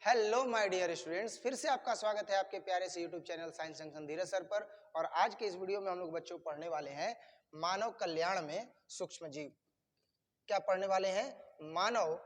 Hello my dear students, फिर से आपका स्वागत है आपके प्यारे से यूट्यूब चैनल साइंस जंक्शन धीरज सर पर। और आज के इस वीडियो में हम लोग बच्चों पढ़ने वाले हैं मानव कल्याण में सूक्ष्म जीव। क्या पढ़ने वाले हैं? मानव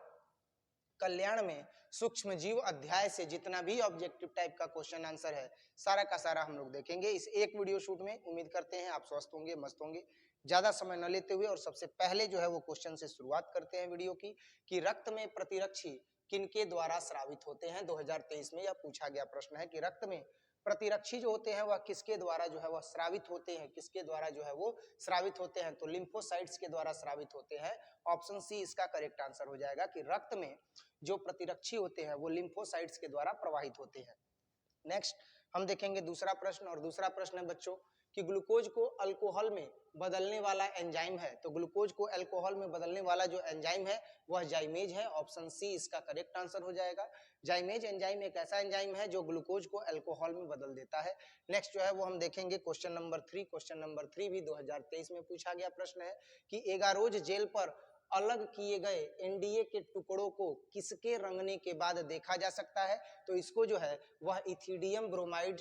कल्याण में सूक्ष्म जीव अध्याय से जितना भी ऑब्जेक्टिव टाइप का क्वेश्चन आंसर है सारा का सारा हम लोग देखेंगे इस एक वीडियो शूट में। उम्मीद करते हैं आप स्वस्थ होंगे, मस्त होंगे। ज्यादा समय न लेते हुए और सबसे पहले जो है वो क्वेश्चन से शुरुआत करते हैं वीडियो की कि रक्त में प्रतिरक्षी किनके द्वारा स्रावित होते हैं। 2023 में यह पूछा गया प्रश्न है कि रक्त में प्रतिरक्षी जो होते हैं वह किसके द्वारा जो है वह स्रावित होते हैं, किसके द्वारा जो है वो स्रावित होते हैं। तो लिम्फोसाइट्स के द्वारा स्रावित होते हैं। ऑप्शन सी इसका करेक्ट आंसर हो जाएगा कि रक्त में जो प्रतिरक्षी होते हैं वो लिम्फोसाइट्स के द्वारा प्रवाहित होते हैं। नेक्स्ट हम देखेंगे दूसरा प्रश्न, और दूसरा प्रश्न है बच्चों कि ग्लूकोज को अल्कोहल में बदलने वाला एंजाइम है। तो ग्लूकोज को अल्कोहल में बदलने वाला जो एंजाइम है वह जाइमेज है। ऑप्शन सी इसका करेक्ट आंसर हो जाएगा। जाइमेज एंजाइम एक ऐसा एंजाइम है जो ग्लूकोज को अल्कोहल में बदल देता है। नेक्स्ट जो है वो हम देखेंगे क्वेश्चन नंबर 3। क्वेश्चन नंबर 3 भी 2023 में पूछा गया प्रश्न है कि एगारोज जेल पर अलग किए गए एनडीए के टुकड़ों को किसके रंगने के बाद देखा जा सकता है। तो इसको जो है वह इथिडियम ब्रोमाइड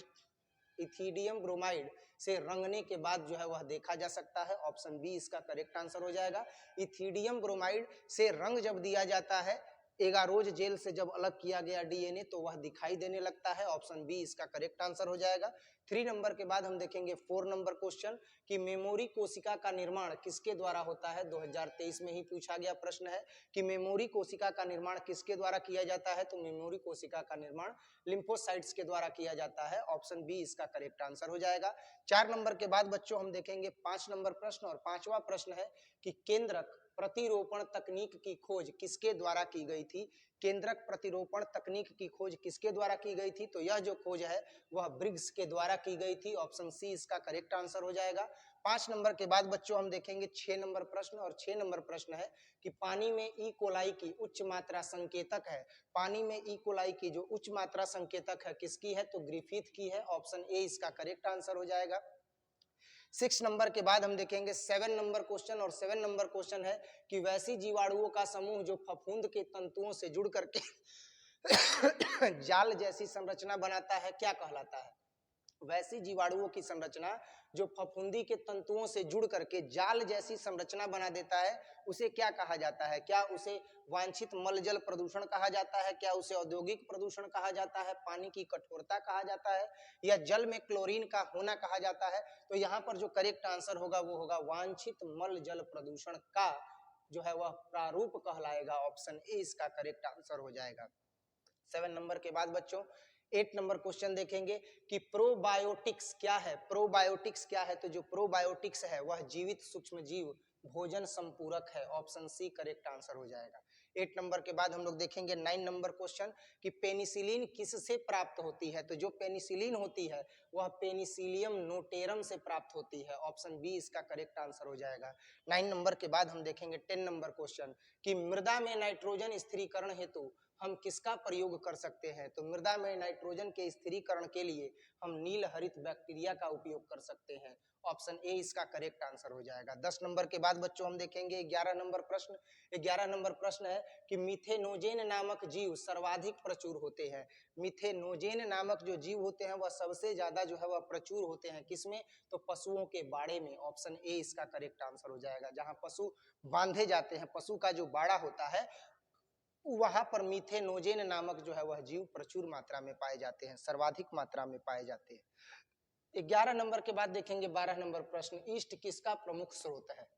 से रंगने के बाद जो है वह देखा जा सकता है। ऑप्शन बी इसका करेक्ट आंसर हो जाएगा। इथिडियम ब्रोमाइड से रंग जब दिया जाता है, एगारोज जेल से जब अलग किया गया डीएनए तो वह दिखाई देने लगता है। ऑप्शन बी इसका करेक्ट आंसर हो जाएगा। 3 नंबर के बाद हम देखेंगे 4 नंबर क्वेश्चन कि मेमोरी कोशिका का निर्माण किसके द्वारा होता है। 2023 में ही पूछा गया प्रश्न है कि मेमोरी कोशिका का निर्माण किसके द्वारा किया जाता है। तो मेमोरी कोशिका का निर्माण लिम्फोसाइट्स के द्वारा किया जाता है। ऑप्शन बी इसका करेक्ट आंसर हो जाएगा। 4 नंबर के बाद बच्चों हम देखेंगे 5 नंबर प्रश्न, और 5वां प्रश्न है कि केंद्रक प्रतिरोपण तकनीक की खोज किसके द्वारा की गई थी। केंद्रक प्रतिरोपण तकनीक की खोज किसके द्वारा की गई थी। तो यह जो खोज है वह ब्रिग्स के द्वारा की गई थी। ऑप्शन सी इसका करेक्ट आंसर हो जाएगा। 5 नंबर के बाद बच्चों हम देखेंगे 6 नंबर प्रश्न, और 6 नंबर प्रश्न है कि पानी में ई कोलाई की उच्च मात्रा संकेतक है। पानी में ई कोलाई की जो उच्च मात्रा संकेतक है किसकी है। तो ग्रिफिथ की है। ऑप्शन ए इसका करेक्ट आंसर हो जाएगा। 6 नंबर के बाद हम देखेंगे 7 नंबर क्वेश्चन, और 7 नंबर क्वेश्चन है कि वैसी जीवाणुओं का समूह जो फफूंद के तंतुओं से जुड़ करके जाल जैसी संरचना बनाता है क्या कहलाता है। वैसी जीवाणुओं की संरचना जो फफूंदी के तंतुओं से जुड़ करके जाल जैसी संरचना बना देता है उसे क्या कहा जाता है। क्या उसे वांछित मल जल प्रदूषण कहा जाता है, क्या उसे औद्योगिक प्रदूषण कहा जाता है, पानी की कठोरता कहा जाता है, या जल में क्लोरीन का होना कहा जाता है। तो यहाँ पर जो करेक्ट आंसर होगा वो होगा वांछित मल जल प्रदूषण का जो है वह प्रारूप कहलाएगा। ऑप्शन ए इसका करेक्ट आंसर हो जाएगा। 7 नंबर के बाद बच्चों 8 नंबर क्वेश्चन देखेंगे कि प्रोबायोटिक्स क्या है। प्रोबायोटिक्स क्या है। तो जो प्रोबायोटिक्स है वह जीवित सूक्ष्म जीव भोजन संपूरक है। ऑप्शन सी करेक्ट आंसर हो जाएगा। 8 नंबर के बाद हम लोग देखेंगे 9 नंबर क्वेश्चन कि पेनिसिलिन किससे प्राप्त होती है। तो जो पेनिसिलिन होती है वह पेनिसिलियम नोटेरम से प्राप्त होती है। ऑप्शन बी इसका करेक्ट आंसर हो जाएगा। 9 नंबर के बाद हम देखेंगे 10 नंबर क्वेश्चन कि मृदा में नाइट्रोजन स्थिरीकरण हेतु हम किसका प्रयोग कर सकते हैं। तो मृदा में नाइट्रोजन के स्थिरीकरण के लिए हम नील हरित बैक्टीरिया का उपयोग कर सकते हैं। ऑप्शन ए इसका करेक्ट आंसर हो जाएगा। 10 नंबर के बाद बच्चों हम देखेंगे 11 नंबर प्रश्न। 11 नंबर प्रश्न है कि मिथेनोजेन नामक जीव सर्वाधिक प्रचुर होते हैं। मिथेनोजेन नामक जो जीव होते हैं वह सबसे ज्यादा जो है वह प्रचुर होते हैं किसमें। तो पशुओं के बाड़े में। ऑप्शन ए इसका करेक्ट आंसर हो जाएगा। जहां पशु बांधे जाते हैं, पशु का जो बाड़ा होता है वहां पर मिथेनोजेन नामक जो है वह जीव प्रचुर मात्रा में पाए जाते हैं, सर्वाधिक मात्रा में पाए जाते हैं। 11 नंबर के बाद देखेंगे 12 नंबर प्रश्न, ईस्ट किसका प्रमुख स्रोत है।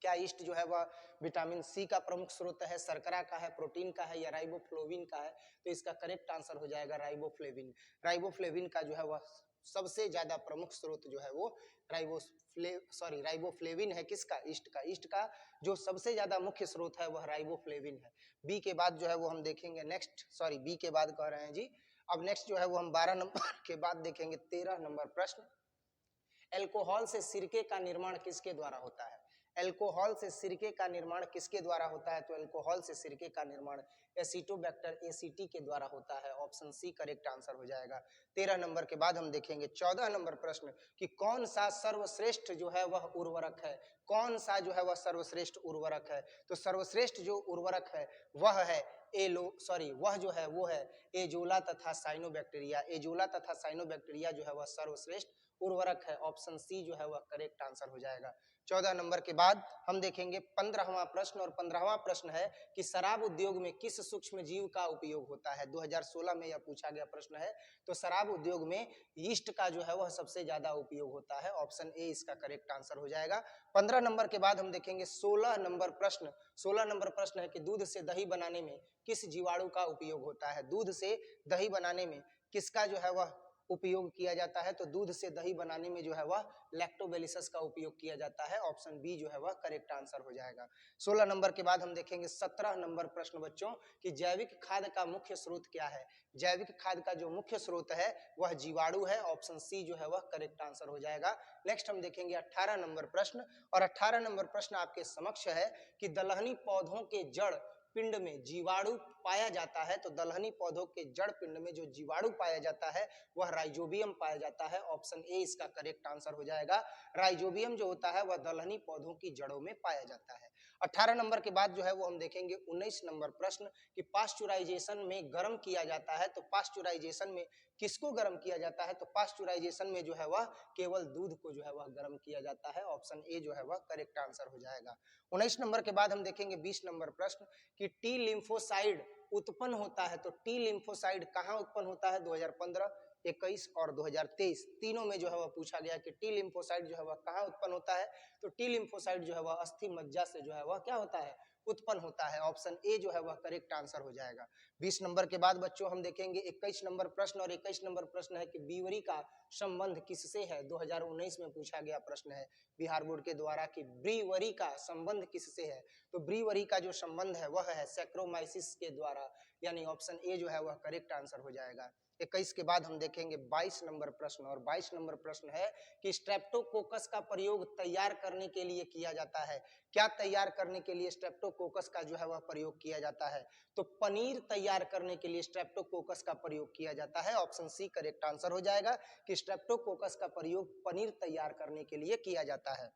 क्या ईस्ट जो है वह विटामिन सी का प्रमुख स्रोत है, शर्करा का है, प्रोटीन का है, या राइबोफ्लोविन का है। तो इसका करेक्ट आंसर हो जाएगा राइबोफ्लेविन। राइबोफ्लेविन का जो है वह सबसे ज्यादा प्रमुख स्रोत जो है वो राइबोफ्लेविन है। किसका? ईस्ट का। ईस्ट का जो सबसे ज्यादा मुख्य स्रोत है वह राइबोफ्लेविन है। बी के बाद जो है वो हम देखेंगे बी के बाद कह रहे हैं जी। अब नेक्स्ट जो है वो हम 12 नंबर के बाद देखेंगे 13 नंबर प्रश्न, अल्कोहल से सिरके का निर्माण किसके द्वारा होता है। एल्कोहल से सिरके का निर्माण किसके द्वारा होता है? तो एल्कोहल से सिरके का निर्माण एसिटोबैक्टर एसीटी के द्वारा होता है। ऑप्शन सी करेक्ट आंसर हो जाएगा। 13 नंबर के बाद हम देखेंगे 14 नंबर प्रश्न कि कौन सा सर्वश्रेष्ठ जो है वह उर्वरक है? कौन सा जो है वह सर्वश्रेष्ठ उर्वरक है? तो सर्वश्रेष्ठ जो उर्वरक है वह है वह जो है वो है एजोला तथा साइनोबैक्टीरिया। एजोला तथा साइनोबैक्टीरिया जो है वह सर्वश्रेष्ठ उर्वरक है। ऑप्शन सी जो है वह करेक्ट आंसर हो जाएगा। 14 नंबर के बाद हम देखेंगे 15वां प्रश्न, और 15वां प्रश्न है कि शराब उद्योग में किस सूक्ष्म जीव का उपयोग होता है? 2016 में यह पूछा गया प्रश्न है। तो शराब उद्योग में यीस्ट का जो है वह सबसे ज्यादा उपयोग होता है। ऑप्शन ए इसका करेक्ट आंसर हो जाएगा। 15 नंबर के बाद हम देखेंगे 16 नंबर प्रश्न। 16 नंबर प्रश्न है कि दूध से दही बनाने में किस जीवाणु का उपयोग होता है? दूध से दही बनाने में किसका जो है वह उपयोग किया जाता है? तो दूध से दही बनाने में जो है वह लैक्टोबैलिसस का उपयोग किया जाता है। ऑप्शन बी जो है वह करेक्ट आंसर हो जाएगा। 16 नंबर के बाद हम देखेंगे 17 नंबर प्रश्न बच्चों कि जैविक खाद का मुख्य स्रोत क्या है? जैविक खाद का जो मुख्य स्रोत है वह जीवाणु है। ऑप्शन सी जो है वह करेक्ट आंसर हो जाएगा। नेक्स्ट हम देखेंगे 18 नंबर प्रश्न, और 18 नंबर प्रश्न आपके समक्ष है कि दलहनी पौधों के जड़ पिंड में जीवाणु पाया जाता है। तो दलहनी पौधों के जड़ पिंड में जो जीवाणु पाया जाता है वह राइजोबियम पाया जाता है। ऑप्शन ए इसका करेक्ट आंसर हो जाएगा। राइजोबियम जो होता है वह दलहनी पौधों की जड़ों में पाया जाता है। 18 नंबर के बाद जो है वो हम देखेंगे 19 नंबर प्रश्न कि पास्चुराइजेशन में गर्म किया जाता है। तो पास्चुराइजेशन में किसको गर्म किया जाता है? तो पास्चुराइजेशन में जो है वह केवल दूध को जो है वह गर्म किया जाता है। ऑप्शन ए जो है वह करेक्ट आंसर हो जाएगा। 19 नंबर के बाद हम देखेंगे 20 नंबर प्रश्न कि टी लिम्फोसाइड उत्पन्न होता है। तो टी लिम्फोसाइड कहाँ उत्पन्न होता है? 2015, 21 और 2023 तीनों में जो है वह पूछा गया कि टी लिम्फोसाइड जो है वह कहाँ उत्पन्न होता है? तो टी लिम्फोसाइड जो है वह अस्थि मज्जा से जो है वह क्या होता है? उत्पन्न होता है। ऑप्शन ए जो है वह करेक्ट आंसर हो जाएगा। 20 नंबर के बाद बच्चों हम देखेंगे 21 नंबर प्रश्न, और 21 नंबर प्रश्न है कि बीवरी का संबंध किससे है? 2019 में पूछा गया प्रश्न है बिहार बोर्ड के द्वारा कि ब्रीवरी का संबंध किससे है? तो ब्रीवरी का जो संबंध है वह है सैक्रोमाइसिस के द्वारा, यानी ऑप्शन ए जो है वह करेक्ट आंसर हो जाएगा। 21 के बाद हम देखेंगे 22 नंबर प्रश्न, और 22 नंबर प्रश्न है कि स्ट्रेप्टोकोकस का प्रयोग तैयार करने के लिए किया जाता है। क्या तैयार करने के लिए स्ट्रेप्टोकोकस का जो है वह प्रयोग किया जाता है? तो पनीर तैयार करने के लिए स्ट्रेप्टोकोकस का प्रयोग किया जाता है। ऑप्शन सी करेक्ट आंसर हो जाएगा कि स्ट्रेप्टोकोकस का प्रयोग पनीर तैयार करने के लिए किया जाता है।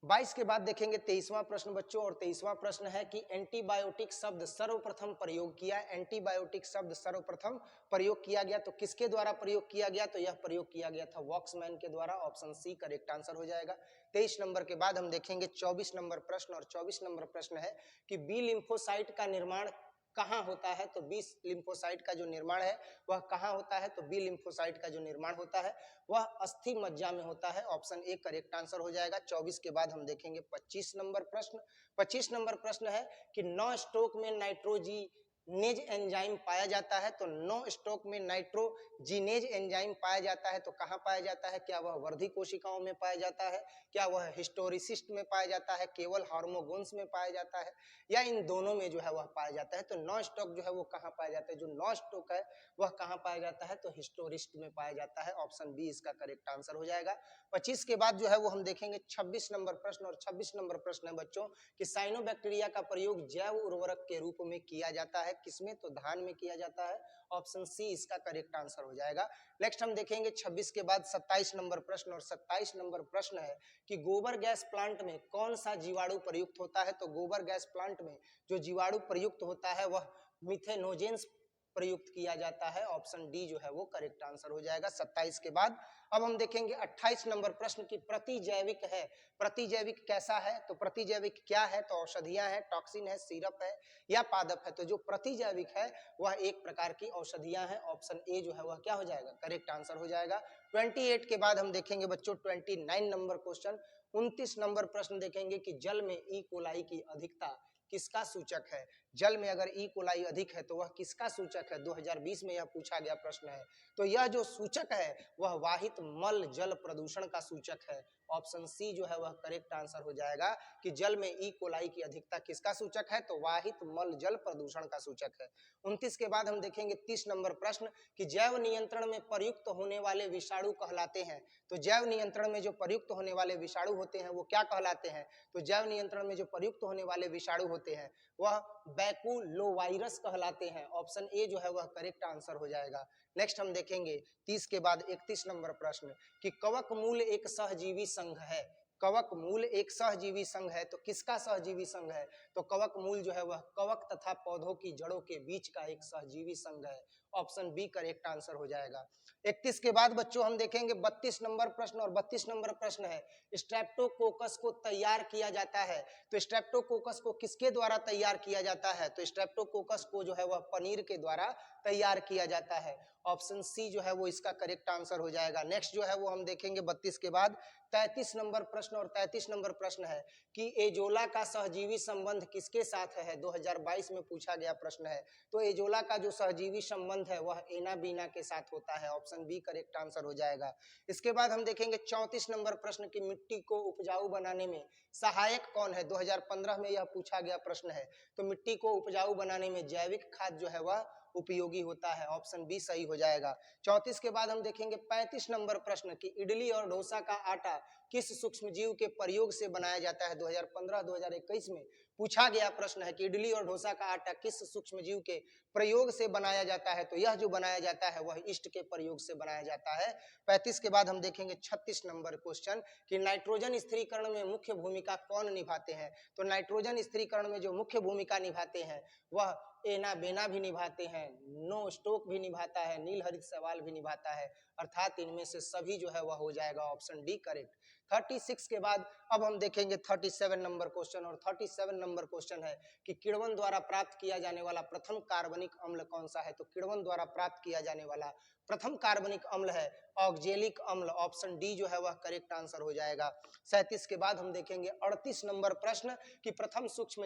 22 के बाद देखेंगे 23वां प्रश्न बच्चों, और 23वां प्रश्न है कि एंटीबायोटिक शब्द सर्वप्रथम प्रयोग किया। एंटीबायोटिक शब्द सर्वप्रथम प्रयोग किया गया तो किसके द्वारा प्रयोग किया गया? तो यह प्रयोग किया गया था वॉक्समैन के द्वारा। ऑप्शन सी करेक्ट आंसर हो जाएगा। 23 नंबर के बाद हम देखेंगे 24 नंबर प्रश्न, और 24 नंबर प्रश्न है कि बी लिम्फोसाइट का निर्माण कहाँ होता है? तो बी लिम्फोसाइट का जो निर्माण है वह कहाँ होता है? तो बी लिम्फोसाइट का जो निर्माण होता है वह अस्थि मज्जा में होता है। ऑप्शन ए करेक्ट आंसर हो जाएगा। 24 के बाद हम देखेंगे 25 नंबर प्रश्न। 25 नंबर प्रश्न है कि नो स्टॉक में नाइट्रोजीनेज एंजाइम पाया जाता है। तो नो स्टॉक में नाइट्रोजीनेज एंजाइम पाया जाता है तो कहाँ पाया जाता है? क्या वह वर्धी कोशिकाओं में पाया जाता है? क्या वह हिस्टोरिसिस्ट में पाया जाता है? केवल हार्मोगोन्स में पाया जाता है? या इन दोनों में जो है वह पाया जाता है? तो नो स्टॉक जो है वो कहाँ पाया जाता है? जो नो स्टॉक है वह कहाँ पाया जाता है? तो हिस्टोरिस्ट में पाया जाता है। ऑप्शन बी इसका करेक्ट आंसर हो जाएगा। 25 के बाद जो है वो हम देखेंगे 26 नंबर प्रश्न, और 26 नंबर प्रश्न है बच्चों कि साइनोबैक्टीरिया का प्रयोग जैव उर्वरक के रूप में किया जाता है। किसमें? तो धान में किया जाता है। ऑप्शन सी इसका करेक्ट आंसर हो जाएगा। नेक्स्ट हम देखेंगे 26 के बाद 27 नंबर प्रश्न, और 27 नंबर प्रश्न है कि गोबर गैस प्लांट में कौन सा जीवाणु प्रयुक्त होता है? तो गोबर गैस प्लांट में जो जीवाणु प्रयुक्त होता है वह मिथेनोजेंस प्रयुक्त किया जाता है। ऑप्शन डी जो है वो करेक्ट आंसर हो जाएगा 27 के बाद। अब हम देखेंगे 28 नंबर प्रश्न की प्रतिजैविक है। प्रतिजैविक कैसा है? तो प्रतिजैविक क्या है? तो औषधियां हैं, टॉक्सिन है, सिरप है या पादप है? तो जो प्रतिजैविक है वह एक प्रकार की औषधियां हैं। ऑप्शन ए जो है वह क्या हो जाएगा? करेक्ट आंसर हो जाएगा। 28 के बाद हम देखेंगे बच्चों 29 नंबर क्वेश्चन। 29 नंबर प्रश्न देखेंगे कि जल में ई कोलाई की अधिकता किसका सूचक है? जल में अगर ई कोलाई अधिक है तो वह किसका सूचक है? 2020 में यह पूछा गया प्रश्न है। तो यह जो सूचक है वह वाहित मल जल प्रदूषण का सूचक है। ऑप्शन सी जो है वह करेक्ट आंसर हो जाएगा कि जल में ई कोलाई की अधिकता किसका सूचक है? तो वाहित मल जल प्रदूषण का सूचक है। 29 के बाद हम देखेंगे 30 नंबर प्रश्न कि जैव नियंत्रण में प्रयुक्त होने वाले विषाणु कहलाते हैं। तो जैव नियंत्रण में जो प्रयुक्त होने वाले विषाणु होते हैं वो क्या कहलाते हैं? तो जैव नियंत्रण में जो प्रयुक्त होने वाले विषाणु होते हैं वह बैकुलोवायरस कहलाते हैं। ऑप्शन ए जो है वह करेक्ट आंसर हो जाएगा। नेक्स्ट हम देखेंगे 30 के बाद 31 नंबर प्रश्न कि कवक मूल एक सहजीवी संघ है। कवक मूल एक सहजीवी संघ है तो किसका सहजीवी संघ है? तो कवक मूल जो है वह कवक तथा पौधों की जड़ों के बीच का एक सहजीवी संघ है। ऑप्शन बी करेक्ट आंसर हो जाएगा। 31 के बाद बच्चों हम देखेंगे 32 नंबर प्रश्न और 32 नंबर प्रश्न है स्ट्रेप्टोकोकस को तैयार किया जाता है। तो स्ट्रेप्टोकोकस को किसके द्वारा तैयार किया जाता है? तो स्ट्रेप्टोकोकस को जो है वह पनीर के द्वारा तैयार किया जाता है। ऑप्शन सी जो है वो इसका करेक्ट आंसर हो जाएगा। नेक्स्ट जो है वो हम देखेंगे 32 के बाद 33 नंबर प्रश्न और 33 नंबर प्रश्न है कि एजोला का सहजीवी संबंध किसके साथ है? 2022 में पूछा गया प्रश्न है। तो एजोला का जो सहजीवी संबंध है वह एनाबीना के साथ होता है। ऑप्शन बी करेक्ट आंसर हो जाएगा। इसके बाद हम देखेंगे 34 नंबर प्रश्न की मिट्टी को उपजाऊ बनाने में सहायक कौन है? 2015 में यह पूछा गया प्रश्न है। तो मिट्टी को उपजाऊ बनाने में जैविक खाद जो है वह उपयोगी होता है। ऑप्शन बी सही हो जाएगा। 34 के बाद हम देखेंगे 35 नंबर प्रश्न कि इडली और डोसा का आटा किस सूक्ष्मजीव के प्रयोग से बनाया जाता है? 2015-2021 में पूछा गया प्रश्न है कि इडली और डोसा का आटा किस सूक्ष्मजीव के प्रयोग से बनाया जाता है? तो यह जो बनाया जाता है वह ईस्ट के प्रयोग से बनाया जाता है। 35 के बाद हम देखेंगे 36 नंबर क्वेश्चन कि नाइट्रोजन स्थिरीकरण में मुख्य भूमिका कौन निभाते हैं? तो नाइट्रोजन स्थिरीकरण में जो मुख्य भूमिका निभाते हैं वह एनाबेना भी निभाते हैं, नो स्टोक भी निभाता है, नील हरित शैवाल भी निभाता है। अर्थात इनमें से सभी जो है वह हो जाएगा ऑप्शन डी करेक्ट। 36 के बाद अब हम देखेंगे 37 नंबर क्वेश्चन और 37 नंबर क्वेश्चन है कि किण्वन द्वारा प्राप्त किया जाने वाला प्रथम कार्बनिक अम्ल कौन सा है? तो किण्वन द्वारा प्राप्त किया जाने वाला प्रथम कार्बनिक अम्ल है ऑक्जेलिक अम्ल। ऑप्शन डी जो है वह करेक्ट आंसर हो जाएगा। 37 के बाद हम देखेंगे 38 नंबर प्रश्न कि प्रथम सूक्ष्म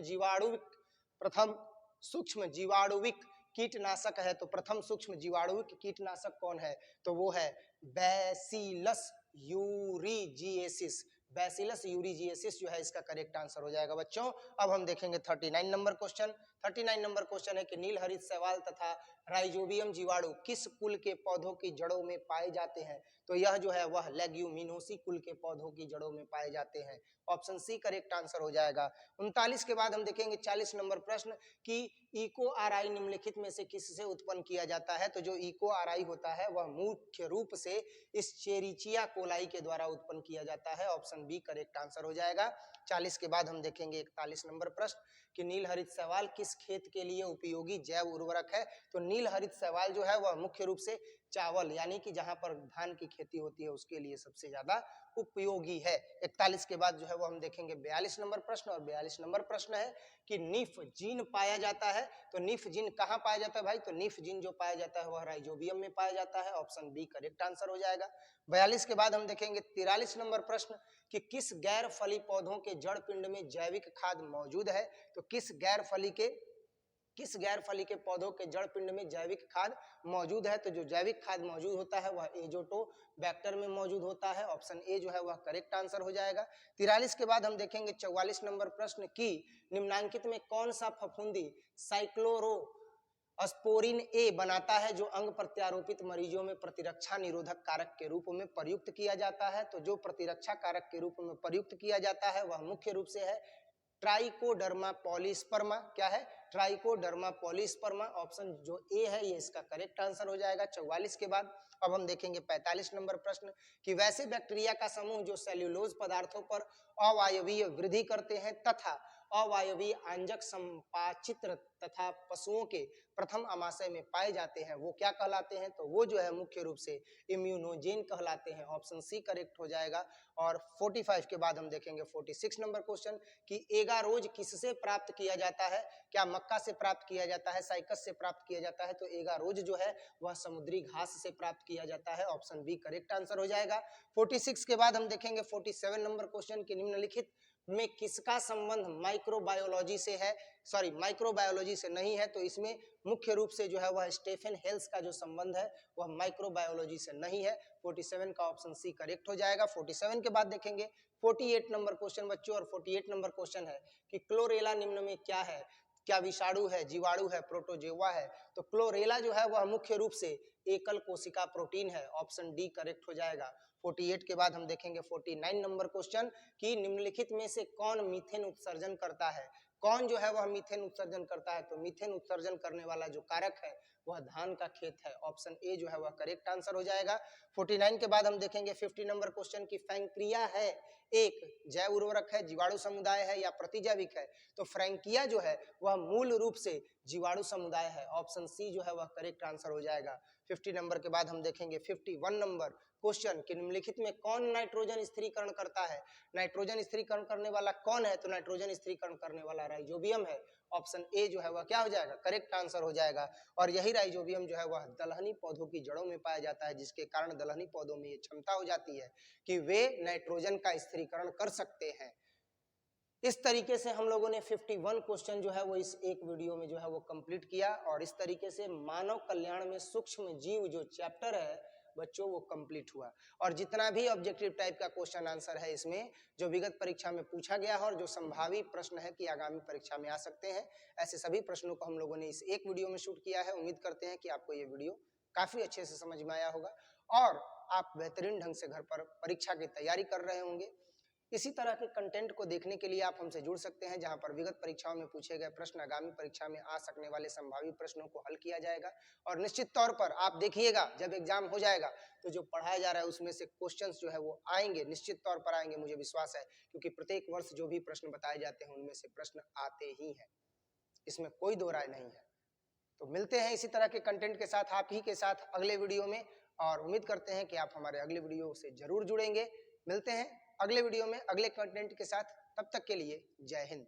जीवाणुविक कीटनाशक है। तो प्रथम सूक्ष्म जीवाणुविक कीटनाशक कौन है? तो वो है बैसिलस यूरिजिएसिस। बैसिलस यूरिजिएसिस जो है इसका करेक्ट आंसर हो जाएगा बच्चों। अब हम देखेंगे 39 नंबर क्वेश्चन। 39 नंबर क्वेश्चन है कि नील हरित शैवाल तथा राइजोबियम जीवाणु किस कुल के पौधों की जड़ों में पाए जाते हैं? तो यह जो है वह लेग्यूमिनोसी कुल के पौधों की जड़ों में पाए जाते हैं। ऑप्शन सी करेक्ट आंसर हो जाएगा। 39 के बाद हम देखेंगे 40 नंबर प्रश्न कि इको आरआई निम्नलिखित में से किससे उत्पन्न किया जाता है? तो जो इको आरआई होता है वह मुख्य रूप से इस चेरिचिया कोलाई के द्वारा उत्पन्न किया जाता है। ऑप्शन बी करेक्ट आंसर हो जाएगा। 40 के बाद हम देखेंगे 41 नंबर प्रश्न कि नील हरित शैवाल किस खेत के लिए उपयोगी जैव उर्वरक है? तो नील हरित शैवाल जो है वह मुख्य रूप से चावल यानी कि जहां पर धान की खेती होती है उसके लिए सबसे ज्यादा उपयोगी है। 41 के बाद जो है वो हम देखेंगे 42 नंबर प्रश्न और 42 नंबर प्रश्न है कि निफ जीन पाया जाता है। तो निफ जीन कहाँ पाया जाता है भाई? तो निफ जीन जो पाया जाता है वह राइजोबियम में पाया जाता है। ऑप्शन बी करेक्ट आंसर हो जाएगा। 42 के बाद हम देखेंगे 43 नंबर प्रश्न कि किस गैर फली पौधों के जड़ पिंड में जैविक खाद मौजूद है? तो किस गैर फली के पौधों के जड़ पिंड में जैविक खाद मौजूद है? तो जो जैविक खाद मौजूद होता है वह एजोटोबैक्टर में मौजूद होता है। ऑप्शन ए जो है वह करेक्ट आंसर हो जाएगा। 43 के बाद हम देखेंगे 44 नंबर प्रश्न की निम्नांकित में कौन सा फफूंदी साइक्लोरोस्पोरिन ए बनाता है जो अंग प्रत्यारोपित मरीजों में प्रतिरक्षा निरोधक कारक के रूप में प्रयुक्त किया जाता है? तो जो प्रतिरक्षा कारक के रूप में प्रयुक्त किया जाता है वह मुख्य रूप से है ट्राइकोडर्मा पॉलीस्पर्मा। क्या है? ट्राइकोडर्मा पॉलीस्पर्मा। ऑप्शन जो ए है ये इसका करेक्ट आंसर हो जाएगा। 44 के बाद अब हम देखेंगे 45 नंबर प्रश्न कि वैसे बैक्टीरिया का समूह जो सेल्यूलोज पदार्थों पर अवायवीय वृद्धि करते हैं तथा अवायवीय आंजक संपाचित्र तथा पशुओं के प्रथम आमाशय में पाए जाते हैं वो क्या कहलाते हैं? तो वो जो है मुख्य रूप से इम्यूनोजेन कहलाते हैं। ऑप्शन सी करेक्ट हो जाएगा। और 45 के बाद हम देखेंगे 46 नंबर क्वेश्चन कि एगारोज किससे प्राप्त किया जाता है? क्या मक्का से प्राप्त किया जाता है, साइकस से प्राप्त किया जाता है? तो एगारोज जो है वह समुद्री घास से प्राप्त किया जाता है। ऑप्शन बी करेक्ट आंसर हो जाएगा। 46 के बाद हम देखेंगे 47 नंबर क्वेश्चन की निम्नलिखित में किसका संबंध माइक्रोबायोलॉजी से है, सॉरी माइक्रोबायोलॉजी से नहीं है, तो इसमें मुख्य रूप से जो है वह स्टेफन हेल्स का जो संबंध है वह माइक्रोबायोलॉजी से नहीं है। 47 का ऑप्शन सी करेक्ट हो जाएगा। 47 के बाद देखेंगे 48 नंबर क्वेश्चन बच्चों, और 48 नंबर क्वेश्चन है कि क्लोरेला निम्न में क्या है, क्या विषाणु है, जीवाणु है, प्रोटोजोआ है। तो क्लोरेला जो है वह मुख्य रूप से एकल कोशिका प्रोटीन है, ऑप्शन डी करेक्ट हो जाएगा। 48 के बाद हम देखेंगे 49 नंबर क्वेश्चन कि निम्नलिखित में से कौन मीथेन उत्सर्जन करता है, कौन जो है वह मीथेन उत्सर्जन करता है। तो मीथेन उत्सर्जन करने वाला जो कारक है वह धान का खेत है, ऑप्शन ए जो है वह करेक्ट आंसर हो जाएगा। 49 के बाद हम देखेंगे 50 नंबर क्वेश्चन की फ्रैंकिया है एक जैव उर्वरक है, जीवाणु समुदाय है या प्रतिजैविक है। तो फ्रैंकिया जो है वह मूल रूप से जीवाणु समुदाय है, ऑप्शन सी जो है वह करेक्ट आंसर हो जाएगा। 50 नंबर के बाद हम देखेंगे 51 नंबर क्वेश्चन कि निम्नलिखित में कौन नाइट्रोजन स्थिरीकरण करता है। नाइट्रोजन स्थिरीकरण करने वाला कौन है, तो नाइट्रोजन स्थिरीकरण करने वाला राइजोबियम है, ऑप्शन ए जो है वह क्या हो जाएगा, करेक्ट आंसर हो जाएगा। और यही राइजोबियम जो है वह दलहनी पौधों की जड़ों में पाया जाता है, जिसके कारण दलहनी पौधों में ये क्षमता हो जाती है कि वे नाइट्रोजन का स्थिरीकरण कर सकते हैं। इस तरीके से हम लोगों ने 51 क्वेश्चन जो है वो इस एक वीडियो में जो है वो कंप्लीट किया, और इस तरीके से मानव कल्याण में सूक्ष्म जीव जो चैप्टर है बच्चों वो कंप्लीट हुआ। और जितना भी ऑब्जेक्टिव टाइप का क्वेश्चन आंसर है इसमें जो विगत परीक्षा में पूछा गया है और जो संभावित प्रश्न है कि आगामी परीक्षा में आ सकते हैं, ऐसे सभी प्रश्नों को हम लोगों ने इस एक वीडियो में शूट किया है। उम्मीद करते हैं कि आपको ये वीडियो काफी अच्छे से समझ में आया होगा और आप बेहतरीन ढंग से घर पर परीक्षा की तैयारी कर रहे होंगे। इसी तरह के कंटेंट को देखने के लिए आप हमसे जुड़ सकते हैं, जहां पर विगत परीक्षाओं में पूछे गए प्रश्न आगामी परीक्षा में आ सकने वाले संभावित प्रश्नों को हल किया जाएगा। और निश्चित तौर पर आप देखिएगा जब एग्जाम हो जाएगा तो जो पढ़ाया जा रहा है उसमें से क्वेश्चंस जो है वो आएंगे, निश्चित तौर पर आएंगे, मुझे विश्वास है, क्योंकि प्रत्येक वर्ष जो भी प्रश्न बताए जाते हैं उनमें से प्रश्न आते ही हैं, इसमें कोई दो राय नहीं है। तो मिलते हैं इसी तरह के कंटेंट के साथ आप ही के साथ अगले वीडियो में, और उम्मीद करते हैं कि आप हमारे अगले वीडियो से जरूर जुड़ेंगे। मिलते हैं अगले वीडियो में अगले कंटेंट के साथ, तब तक के लिए जय हिंद।